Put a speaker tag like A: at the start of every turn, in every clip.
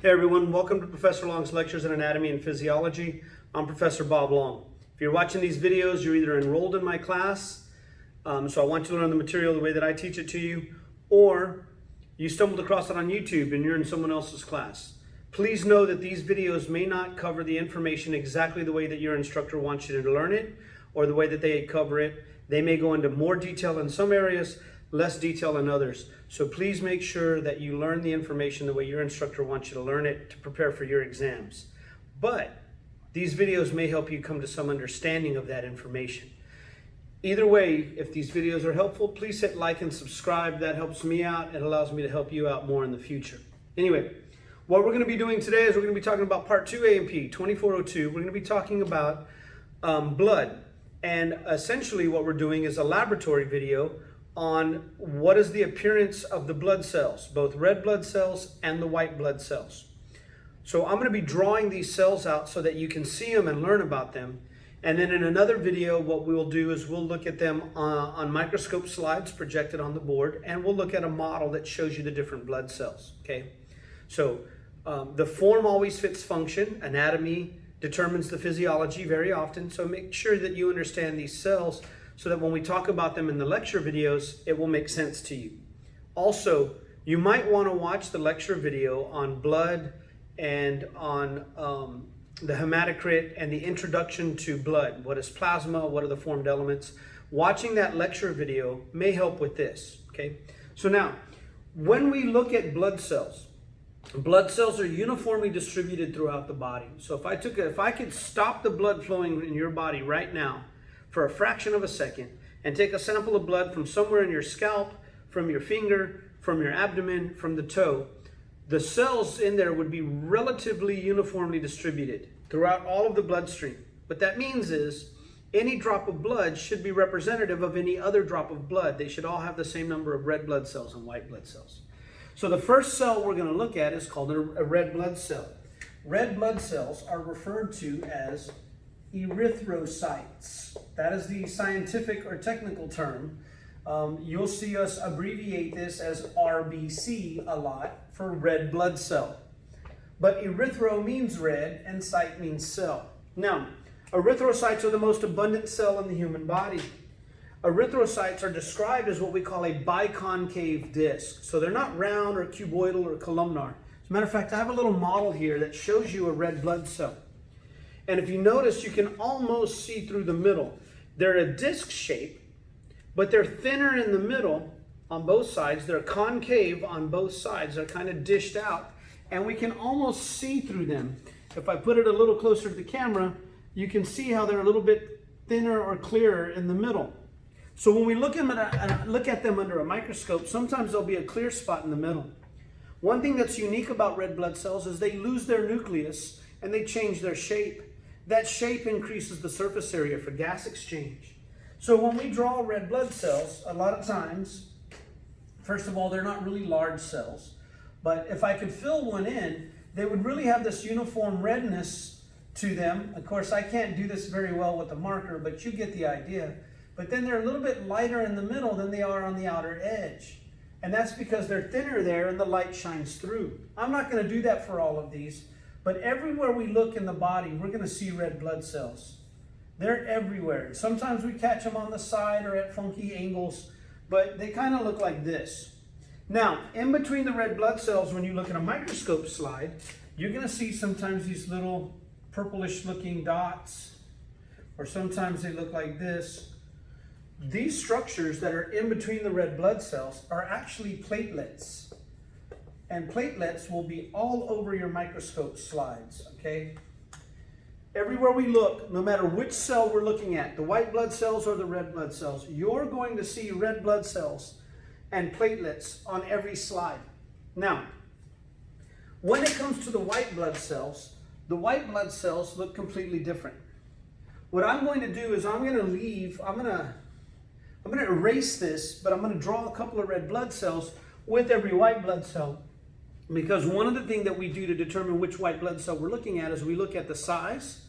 A: Hey everyone, welcome to Professor Long's Lectures in Anatomy and Physiology. I'm Professor Bob Long. If you're watching these videos, you're either enrolled in my class, so I want you to learn the material the way that I teach it to you, or you stumbled across it on YouTube and you're in someone else's class. Please know that these videos may not cover the information exactly the way that your instructor wants you to learn it, or the way that they cover it. They may go into more detail in some areas, less detail in others. So please make sure that you learn the information the way your instructor wants you to learn it to prepare for your exams. But these videos may help you come to some understanding of that information. Either way, if these videos are helpful, please hit like and subscribe. That helps me out. It allows me to help you out more in the future. Anyway, what we're going to be doing today is we're going to be talking about Part 2 A&P 2402. We're going to be talking about blood. And essentially what we're doing is a laboratory video on what is the appearance of the blood cells, both red blood cells and the white blood cells. So I'm going to be drawing these cells out so that you can see them and learn about them. And then in another video, what we will do is we'll look at them on microscope slides projected on the board, and we'll look at a model that shows you the different blood cells, okay? So the form always fits function. Anatomy determines the physiology very often, so make sure that you understand these cells so that when we talk about them in the lecture videos, it will make sense to you. Also, you might want to watch the lecture video on blood and on the hematocrit and the introduction to blood. What is plasma? What are the formed elements? Watching that lecture video may help with this, okay? So now, when we look at blood cells are uniformly distributed throughout the body. So if I could stop the blood flowing in your body right now for a fraction of a second and take a sample of blood from somewhere in your scalp, from your finger, from your abdomen, from the toe, the cells in there would be relatively uniformly distributed throughout all of the bloodstream. What that means is any drop of blood should be representative of any other drop of blood. They should all have the same number of red blood cells and white blood cells. So the first cell we're going to look at is called a red blood cell. Red blood cells are referred to as erythrocytes. That is the scientific or technical term. You'll see us abbreviate this as RBC a lot for red blood cell. But erythro means red and cyte means cell. Now, erythrocytes are the most abundant cell in the human body. Erythrocytes are described as what we call a biconcave disc. So they're not round or cuboidal or columnar. As a matter of fact, I have a little model here that shows you a red blood cell. And if you notice, you can almost see through the middle. They're a disc shape, but they're thinner in the middle on both sides. They're concave on both sides. They're kind of dished out, and we can almost see through them. If I put it a little closer to the camera, you can see how they're a little bit thinner or clearer in the middle. So when we look at them under a microscope, sometimes there'll be a clear spot in the middle. One thing that's unique about red blood cells is they lose their nucleus and they change their shape. That shape increases the surface area for gas exchange. So when we draw red blood cells, a lot of times, first of all, they're not really large cells. But if I could fill one in, they would really have this uniform redness to them. Of course, I can't do this very well with a marker, but you get the idea. But then they're a little bit lighter in the middle than they are on the outer edge. And that's because they're thinner there and the light shines through. I'm not going to do that for all of these, but everywhere we look in the body, we're going to see red blood cells. They're everywhere. Sometimes we catch them on the side or at funky angles, but they kind of look like this. Now, in between the red blood cells, when you look at a microscope slide, you're going to see sometimes these little purplish looking dots, or sometimes they look like this. These structures that are in between the red blood cells are actually platelets. And platelets will be all over your microscope slides, okay? Everywhere we look, no matter which cell we're looking at, the white blood cells or the red blood cells, you're going to see red blood cells and platelets on every slide. Now, when it comes to the white blood cells look completely different. What I'm going to do is I'm going to erase this, but I'm going to draw a couple of red blood cells with every white blood cell. Because one of the things that we do to determine which white blood cell we're looking at is we look at the size,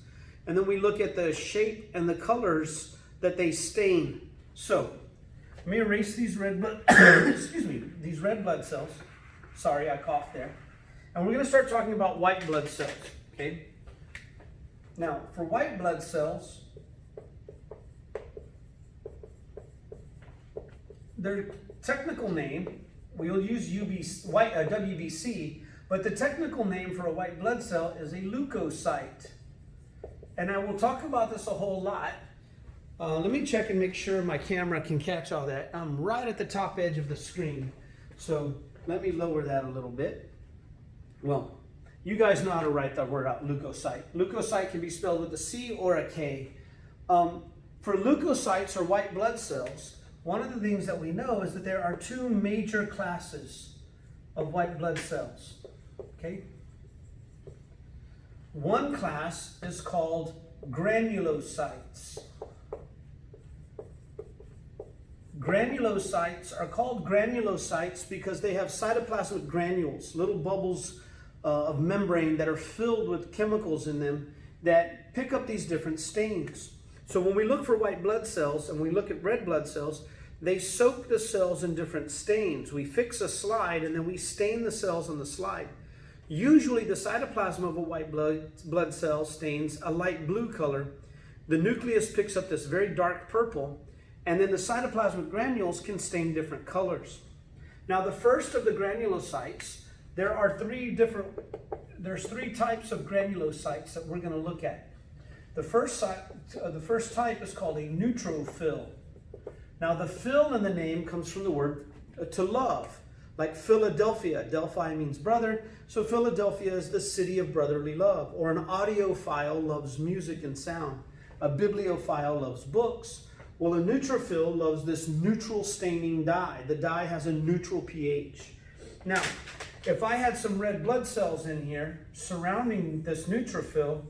A: and then we look at the shape and the colors that they stain. So, let me erase these red blood, these red blood cells. Sorry, I coughed there. And we're going to start talking about white blood cells, okay? Now, for white blood cells, their technical name, we'll use WBC, but the technical name for a white blood cell is a leukocyte. And I will talk about this a whole lot. Let me check and make sure my camera can catch all that. I'm right at the top edge of the screen, so let me lower that a little bit. Well, you guys know how to write the word out, leukocyte. Leukocyte can be spelled with a C or a K. For leukocytes or white blood cells, one of the things that we know is that there are two major classes of white blood cells. Okay? One class is called granulocytes. Granulocytes are called granulocytes because they have cytoplasmic granules, little bubbles of membrane that are filled with chemicals in them that pick up these different stains. So when we look for white blood cells and we look at red blood cells, they soak the cells in different stains. We fix a slide and then we stain the cells on the slide. Usually the cytoplasm of a white blood cell stains a light blue color. The nucleus picks up this very dark purple, and then the cytoplasmic granules can stain different colors. Now the first of the granulocytes, there's three types of granulocytes that we're going to look at. The first type is called a neutrophil. Now the "phil" in the name comes from the word to love, like Philadelphia. Delphi means brother, so Philadelphia is the city of brotherly love. Or an audiophile loves music and sound. A bibliophile loves books. Well, a neutrophil loves this neutral staining dye. The dye has a neutral pH. Now, if I had some red blood cells in here surrounding this neutrophil,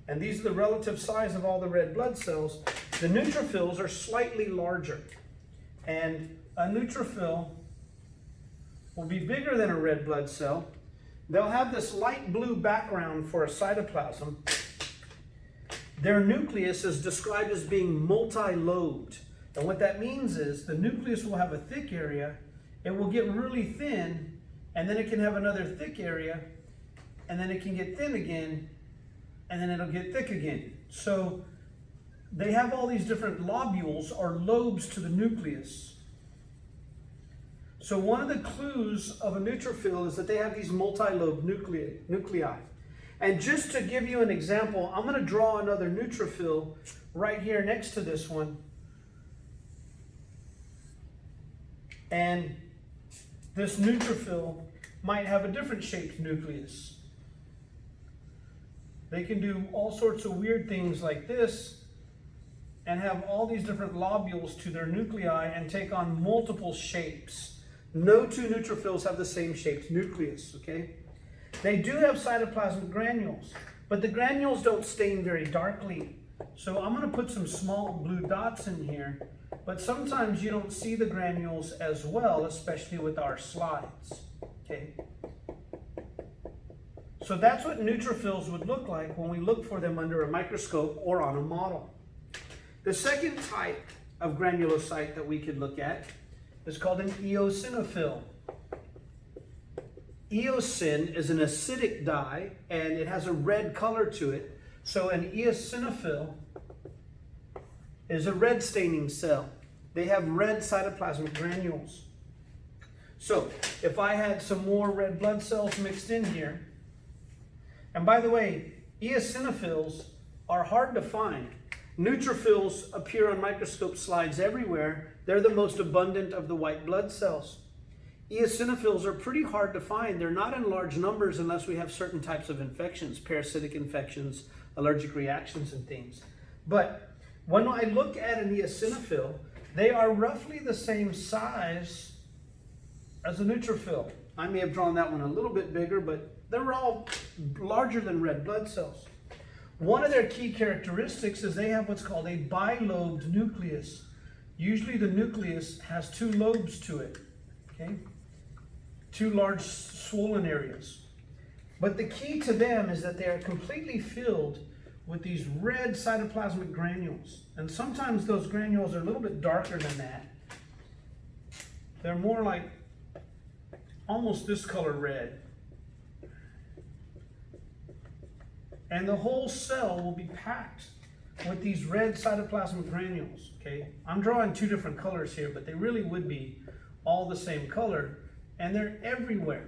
A: and these are the relative size of all the red blood cells, the neutrophils are slightly larger. And a neutrophil will be bigger than a red blood cell. They'll have this light blue background for a cytoplasm. Their nucleus is described as being multi-lobed. And what that means is the nucleus will have a thick area, it will get really thin, and then it can have another thick area, and then it can get thin again, and then it'll get thick again. So they have all these different lobules or lobes to the nucleus. So one of the clues of a neutrophil is that they have these multi-lobed nuclei. And just to give you an example, I'm going to draw another neutrophil right here next to this one. And this neutrophil might have a different shaped nucleus. They can do all sorts of weird things like this and have all these different lobules to their nuclei and take on multiple shapes. No two neutrophils have the same shaped nucleus, okay? They do have cytoplasmic granules, but the granules don't stain very darkly. So I'm going to put some small blue dots in here, but sometimes you don't see the granules as well, especially with our slides, okay? So that's what neutrophils would look like when we look for them under a microscope or on a model. The second type of granulocyte that we could look at is called an eosinophil. Eosin is an acidic dye and it has a red color to it. So an eosinophil is a red staining cell. They have red cytoplasmic granules. So if I had some more red blood cells mixed in here, and by the way, eosinophils are hard to find. Neutrophils appear on microscope slides everywhere. They're the most abundant of the white blood cells. Eosinophils are pretty hard to find. They're not in large numbers unless we have certain types of infections, parasitic infections, allergic reactions and things. But when I look at an eosinophil, they are roughly the same size as a neutrophil. I may have drawn that one a little bit bigger, but they're all larger than red blood cells. One of their key characteristics is they have what's called a bilobed nucleus. Usually the nucleus has two lobes to it, okay? Two large swollen areas. But the key to them is that they are completely filled with these red cytoplasmic granules. And sometimes those granules are a little bit darker than that. They're more like almost this color red. And the whole cell will be packed with these red cytoplasmic granules, okay? I'm drawing two different colors here, but they really would be all the same color, and they're everywhere.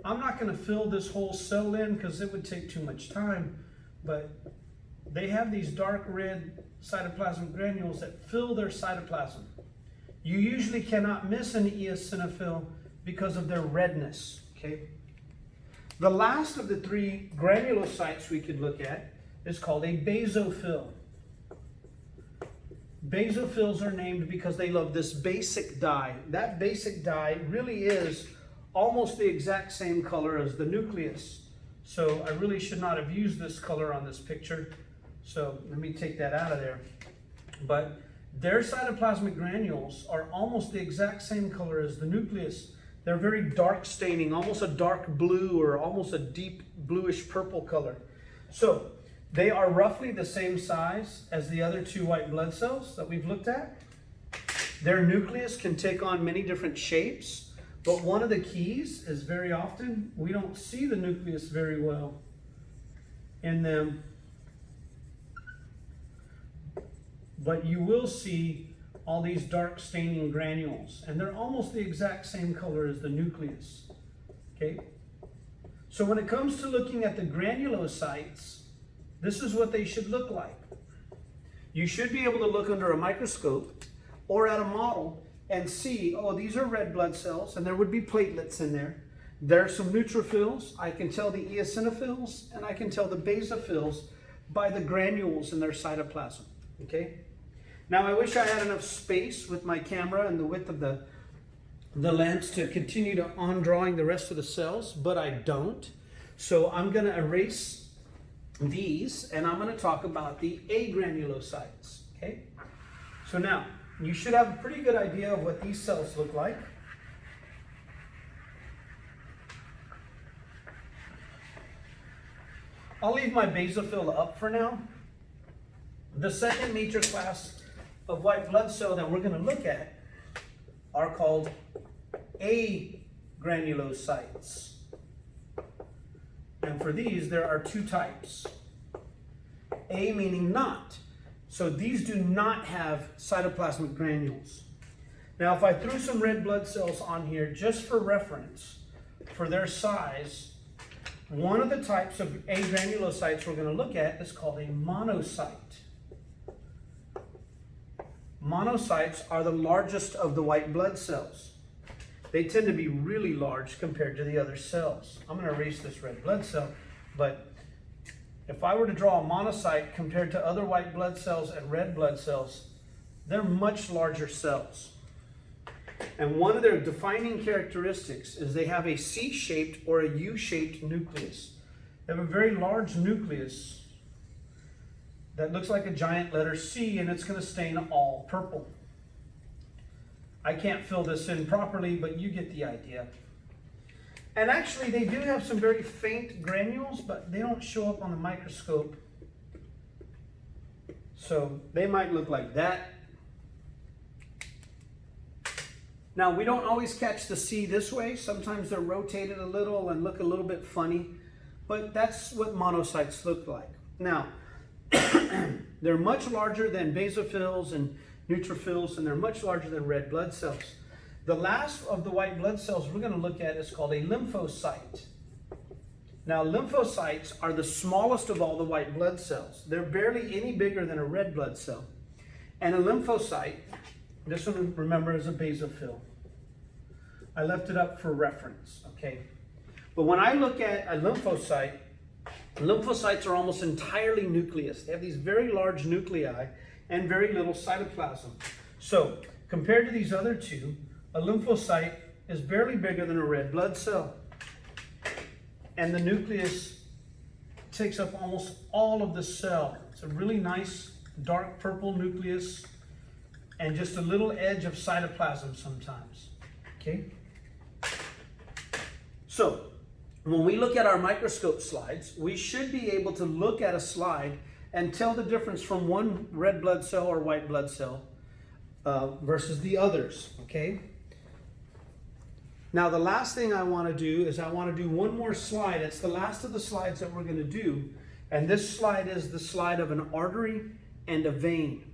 A: I'm not going to fill this whole cell in because it would take too much time, but they have these dark red cytoplasmic granules that fill their cytoplasm. You usually cannot miss an eosinophil because of their redness, okay? The last of the three granulocytes we could look at is called a basophil. Basophils are named because they love this basic dye. That basic dye really is almost the exact same color as the nucleus. So I really should not have used this color on this picture. So let me take that out of there. But their cytoplasmic granules are almost the exact same color as the nucleus. They're very dark staining, almost a dark blue or almost a deep bluish purple color. So they are roughly the same size as the other two white blood cells that we've looked at. Their nucleus can take on many different shapes, but one of the keys is very often we don't see the nucleus very well in them. But you will see all these dark staining granules, and they're almost the exact same color as the nucleus, okay? So when it comes to looking at the granulocytes, this is what they should look like. You should be able to look under a microscope or at a model and see, oh, these are red blood cells, and there would be platelets in there. There are some neutrophils. I can tell the eosinophils, and I can tell the basophils by the granules in their cytoplasm, okay? Now, I wish I had enough space with my camera and the width of the lens to continue on drawing the rest of the cells, but I don't. So I'm going to erase these, and I'm going to talk about the agranulocytes, okay? So now, you should have a pretty good idea of what these cells look like. I'll leave my basophil up for now. The second major class of white blood cell that we're going to look at are called agranulocytes. And for these, there are two types. A meaning not. So these do not have cytoplasmic granules. Now, if I threw some red blood cells on here just for reference, for their size, one of the types of agranulocytes we're going to look at is called a monocyte. Monocytes are the largest of the white blood cells. They tend to be really large compared to the other cells. I'm going to erase this red blood cell, but if I were to draw a monocyte compared to other white blood cells and red blood cells, they're much larger cells. And one of their defining characteristics is they have a C-shaped or a U-shaped nucleus. They have a very large nucleus that looks like a giant letter C, and it's going to stain all purple. I can't fill this in properly, but you get the idea. And actually, they do have some very faint granules, but they don't show up on the microscope. So they might look like that. Now, we don't always catch the C this way. Sometimes they're rotated a little and look a little bit funny, but that's what monocytes look like. Now, they're much larger than basophils and neutrophils, and they're much larger than red blood cells. The last of the white blood cells we're going to look at is called a lymphocyte. Now, lymphocytes are the smallest of all the white blood cells. They're barely any bigger than a red blood cell. And a lymphocyte, this one, remember, is a basophil. I left it up for reference, okay? But when I look at a lymphocyte, lymphocytes are almost entirely nucleus. They have these very large nuclei and very little cytoplasm. So, compared to these other two, a lymphocyte is barely bigger than a red blood cell. And the nucleus takes up almost all of the cell. It's a really nice dark purple nucleus and just a little edge of cytoplasm sometimes. Okay? So, when we look at our microscope slides, we should be able to look at a slide and tell the difference from one red blood cell or white blood cell versus the others, okay? Now, the last thing I want to do is I want to do one more slide. It's the last of the slides that we're going to do, And this slide is the slide of an artery and a vein.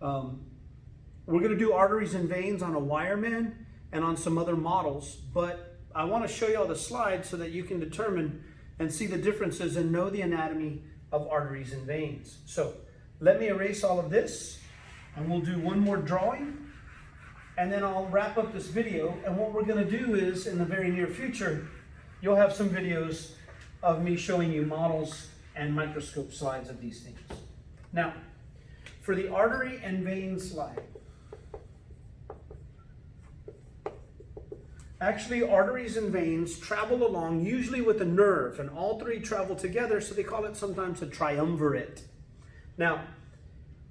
A: We're going to do arteries and veins on a wireman and on some other models, but I want to show you all the slides so that you can determine and see the differences and know the anatomy of arteries and veins. So let me erase all of this, and we'll do one more drawing, and then I'll wrap up this video. And what we're going to do is, in the very near future, you'll have some videos of me showing you models and microscope slides of these things. Now, for the artery and vein slide, actually, arteries and veins travel along usually with a nerve, and all three travel together, so they call it sometimes a triumvirate. Now,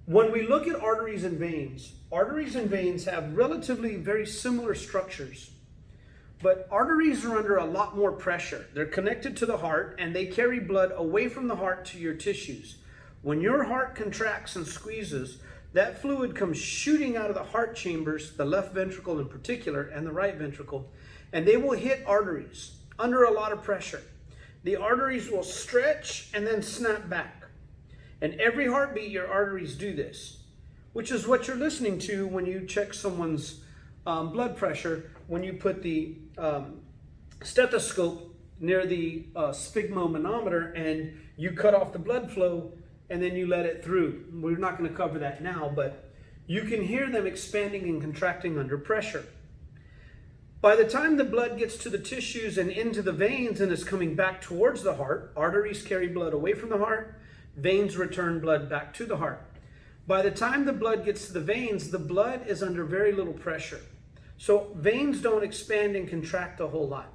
A: when we look at arteries and veins have relatively very similar structures, but arteries are under a lot more pressure. They're connected to the heart, and they carry blood away from the heart to your tissues. When your heart contracts and squeezes, that fluid comes shooting out of the heart chambers, the left ventricle in particular, and the right ventricle, and they will hit arteries under a lot of pressure. The arteries will stretch and then snap back. And every heartbeat, your arteries do this, which is what you're listening to when you check someone's blood pressure, when you put the stethoscope near the sphygmomanometer and you cut off the blood flow and then you let it through. We're not going to cover that now, but you can hear them expanding and contracting under pressure. By the time the blood gets to the tissues and into the veins and is coming back towards the heart, arteries carry blood away from the heart, veins return blood back to the heart. By the time the blood gets to the veins, the blood is under very little pressure. So veins don't expand and contract a whole lot.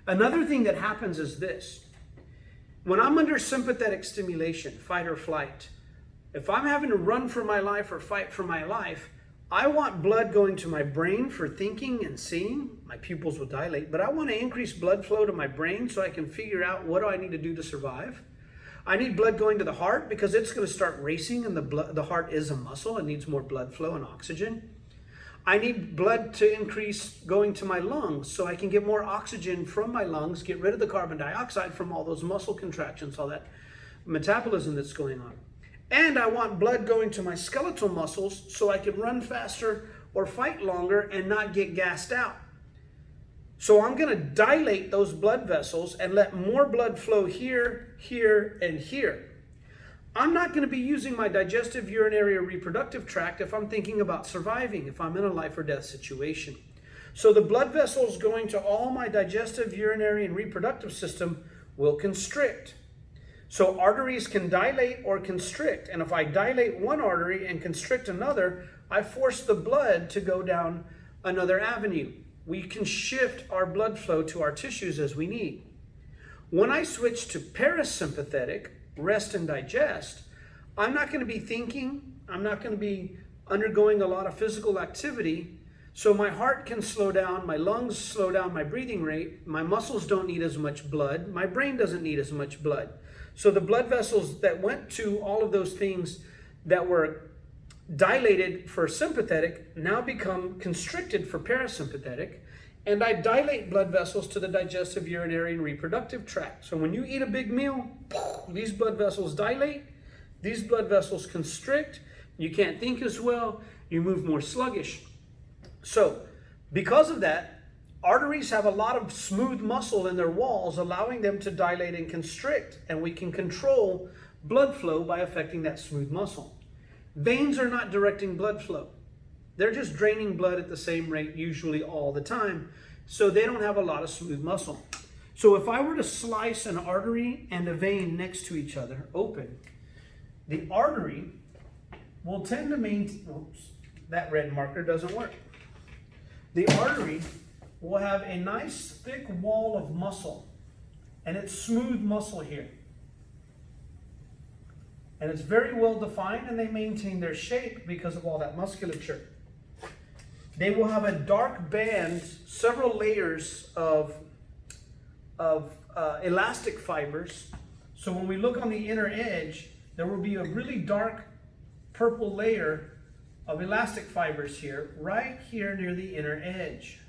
A: Another thing that happens is this. When I'm under sympathetic stimulation, fight or flight, if I'm having to run for my life or fight for my life, I want blood going to my brain for thinking and seeing. My pupils will dilate, but I want to increase blood flow to my brain so I can figure out what do I need to do to survive. I need blood going to the heart because it's going to start racing, and the heart is a muscle. It needs more blood flow and oxygen. I need blood to increase going to my lungs so I can get more oxygen from my lungs, get rid of the carbon dioxide from all those muscle contractions, all that metabolism that's going on. And I want blood going to my skeletal muscles so I can run faster or fight longer and not get gassed out. So I'm going to dilate those blood vessels and let more blood flow here, here, and here. I'm not going to be using my digestive, urinary, or reproductive tract if I'm thinking about surviving, if I'm in a life or death situation. So the blood vessels going to all my digestive, urinary, and reproductive system will constrict. So arteries can dilate or constrict. And if I dilate one artery and constrict another, I force the blood to go down another avenue. We can shift our blood flow to our tissues as we need. When I switch to parasympathetic, rest and digest, I'm not going to be thinking, I'm not going to be undergoing a lot of physical activity, so my heart can slow down, my lungs slow down my breathing rate, my muscles don't need as much blood, my brain doesn't need as much blood. So the blood vessels that went to all of those things that were dilated for sympathetic now become constricted for parasympathetic, and I dilate blood vessels to the digestive, urinary, and reproductive tract. So when you eat a big meal, these blood vessels dilate, these blood vessels constrict, you can't think as well, you move more sluggish. So because of that, arteries have a lot of smooth muscle in their walls, allowing them to dilate and constrict, and we can control blood flow by affecting that smooth muscle. Veins are not directing blood flow. They're just draining blood at the same rate usually all the time, so they don't have a lot of smooth muscle. So if I were to slice an artery and a vein next to each other, open, the artery will tend to maintain, oops, that red marker doesn't work. The artery will have a nice thick wall of muscle, and it's smooth muscle here. And it's very well defined, and they maintain their shape because of all that musculature. They will have a dark band, several layers of elastic fibers. So when we look on the inner edge, there will be a really dark purple layer of elastic fibers here, right here near the inner edge.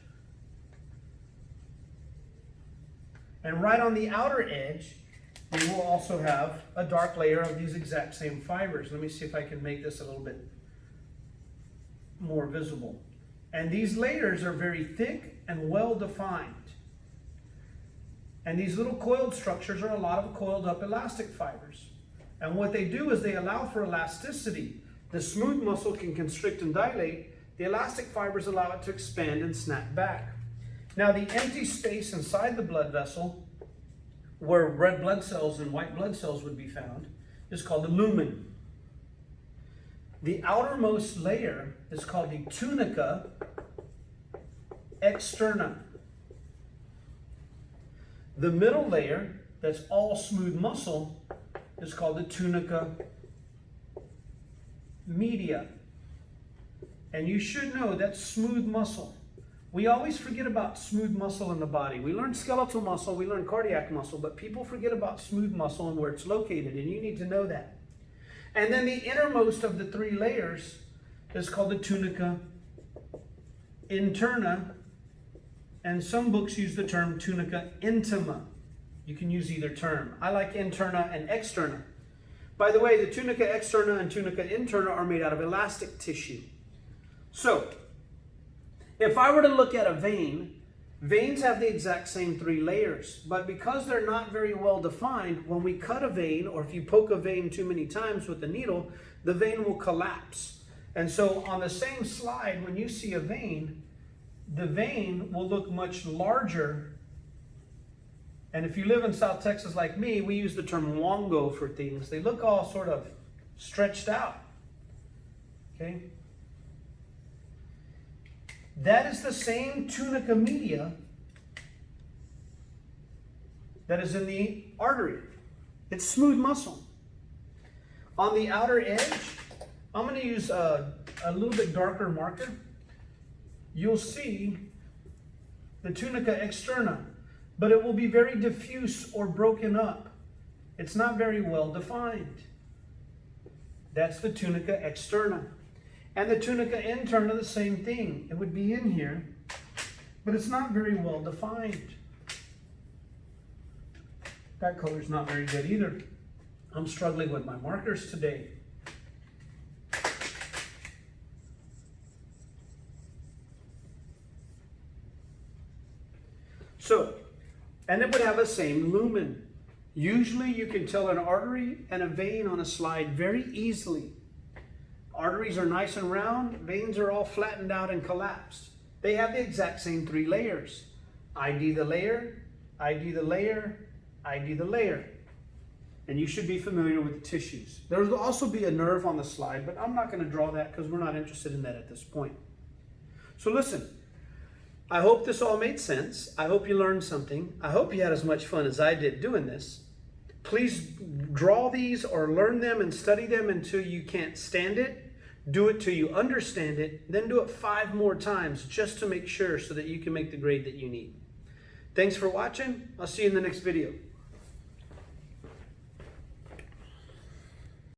A: And right on the outer edge, they will also have a dark layer of these exact same fibers. Let me see if I can make this a little bit more visible. And these layers are very thick and well defined. And these little coiled structures are a lot of coiled up elastic fibers. And what they do is they allow for elasticity. The smooth muscle can constrict and dilate. The elastic fibers allow it to expand and snap back. Now the empty space inside the blood vessel, where red blood cells and white blood cells would be found, is called the lumen. The outermost layer is called the tunica externa. The middle layer, that's all smooth muscle, is called the tunica media. And you should know that's smooth muscle. We always forget about smooth muscle in the body. We learn skeletal muscle, we learn cardiac muscle, but people forget about smooth muscle and where it's located, and you need to know that. And then the innermost of the three layers is called the tunica interna, and some books use the term tunica intima. You can use either term. I like interna and externa. By the way, the tunica externa and tunica interna are made out of elastic tissue. So, if I were to look at a vein, veins have the exact same three layers, but because they're not very well defined, when we cut a vein, or if you poke a vein too many times with a needle, the vein will collapse. And so on the same slide, when you see a vein, the vein will look much larger. And if you live in South Texas like me, we use the term wongo for things. They look all sort of stretched out. Okay? That is the same tunica media that is in the artery. It's smooth muscle. On the outer edge, I'm going to use a little bit darker marker. You'll see the tunica externa, but it will be very diffuse or broken up. It's not very well defined. That's the tunica externa. And the tunica interna, the same thing. It would be in here, but it's not very well defined. That color's not very good either. I'm struggling with my markers today. So, and it would have the same lumen. Usually you can tell an artery and a vein on a slide very easily. Arteries are nice and round, veins are all flattened out and collapsed. They have the exact same three layers. ID the layer, ID the layer, ID the layer. And you should be familiar with the tissues. There will also be a nerve on the slide, but I'm not going to draw that because we're not interested in that at this point. So listen, I hope this all made sense. I hope you learned something. I hope you had as much fun as I did doing this. Please draw these or learn them and study them until you can't stand it. Do it till you understand it. Then do it 5 more times just to make sure so that you can make the grade that you need. Thanks for watching. I'll see you in the next video.